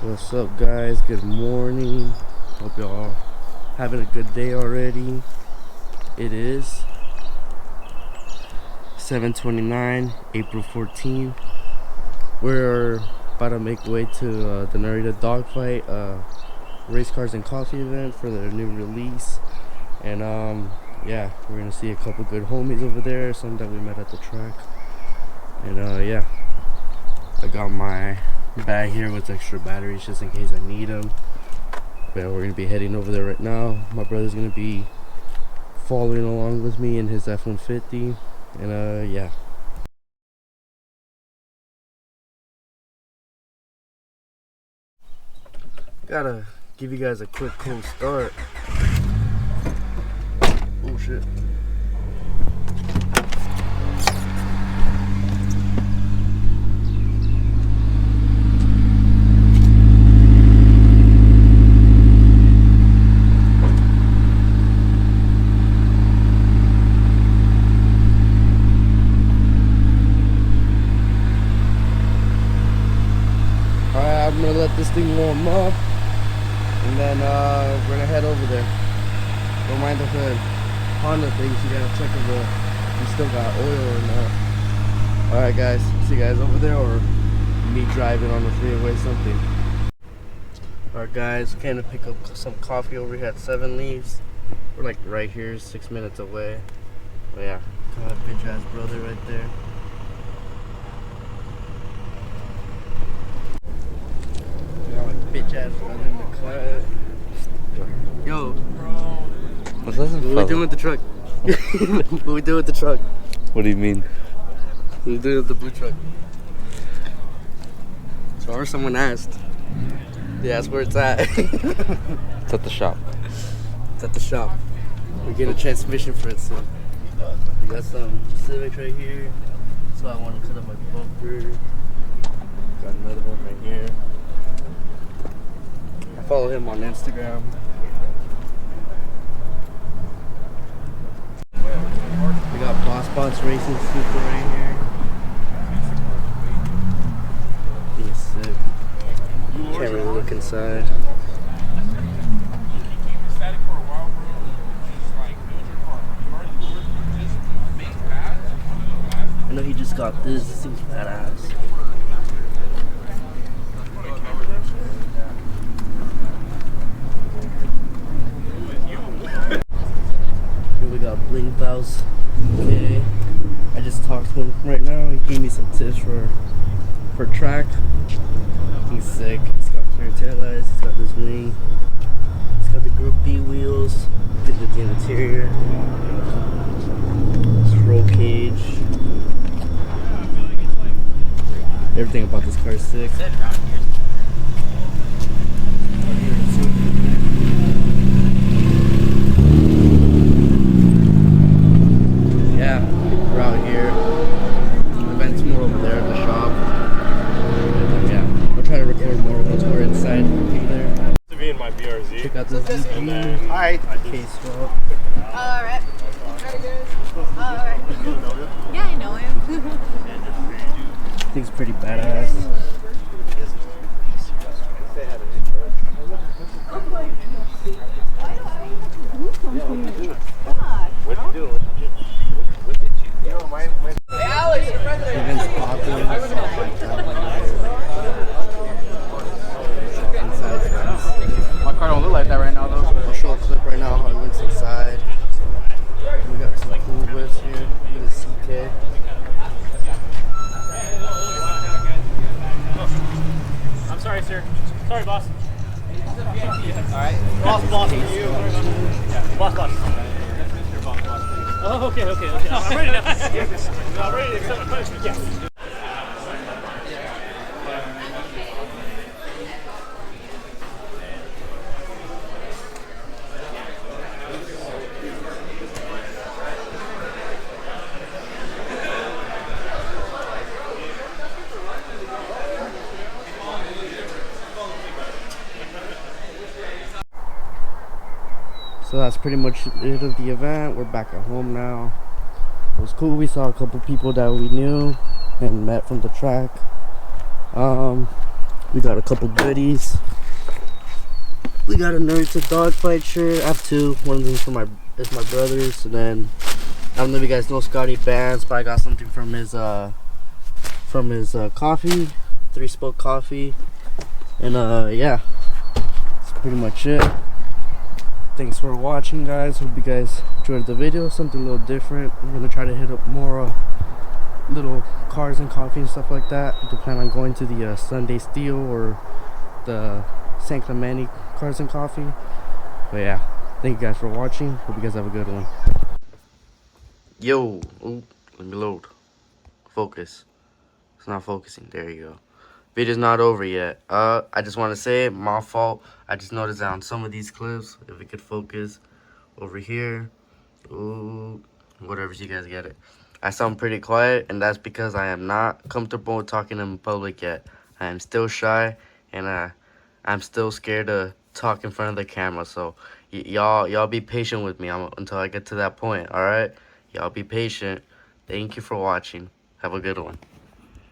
What's up, guys? Good morning. Hope y'all having a good day already. It is 7:29, April 14th. We're about to make way to the Narita Dogfight Racecars and Coffee event for their new release. And yeah, we're gonna see a couple good homies over there, some that we met at the track. And yeah, I got my bag here with extra batteries just in case I need them. But we're gonna be heading over there right now. My brother's gonna be following along with me in his F-150, and yeah. Gotta give you guys a quick cool start. Oh shit. I'm gonna let this thing warm up, and then we're gonna head over there. Don't mind the hood. Honda things, you gotta check if we still got oil or not. Alright guys, see you guys over there, or me driving on the freeway, something. Alright guys, came to pick up some coffee over here at 7 Leaves. We're like right here, 6 minutes away. But yeah, got a bitch ass brother right there. Bitch ass brother in the car. Yo, what we doing with the truck? What we doing with the truck? What do you mean? What we doing with the blue truck? So, or someone asked. They asked where it's at. It's at the shop. It's at the shop. We're getting a transmission for it soon. We got some Civics right here. So I want to cut up my bumper. Got another one right here. I follow him on Instagram. We got Boss Racing Super right here. He's sick. Can't really look inside. I know he just got this. This seems badass. Here we got Bling Bows. Okay. I just talked to him right now. He gave me some tips for track. He's sick. He's got clear taillights. He's got this wing. He's got the Group B wheels. Did the interior. This roll cage. Everything about this car is sick. Yeah, we're out here. The event's more over there at the shop. And yeah, we'll try to record more once we're inside over there. To be in my BRZ. Check out this DG. Hi. Case swap. Alright. Alright. Yeah, I know him. I think it's pretty badass. Event's popping. My car don't look like that right now, though. I'll show a clip right now how it looks inside. We got some cool whips here. Look at the CK. I'm sorry, sir. Sorry, boss. Alright. Boss for you. Yeah, boss. Oh, okay. I'm ready now. I'm ready to accept my punishment. Yes. So that's pretty much it of the event. We're back at home now. It was cool. We saw a couple people that we knew and met from the track. We got a couple goodies. We got a Narita Dogfight shirt. I have two. One of them is my brother's, and then I don't know if you guys know Scotty Bands, but I got something from his coffee, 3-spoke coffee, and yeah, that's pretty much it. Thanks for watching, guys. Hope you guys enjoyed the video. Something a little different. I'm gonna try to hit up more little cars and coffee and stuff like that. I plan on going to the Sunday Steel or the San Clemente Cars and Coffee. But yeah, thank you guys for watching. Hope you guys have a good one. Yo, ooh, let me load. Focus. It's not focusing. There you go. Video's not over yet. I just want to say, my fault. I just noticed that on some of these clips, if it could focus over here, ooh, whatever, you guys get it. I sound pretty quiet, and that's because I am not comfortable with talking in public yet. I am still shy, and I'm still scared to talk in front of the camera. So y'all be patient with me until I get to that point. All right, y'all be patient. Thank you for watching. Have a good one.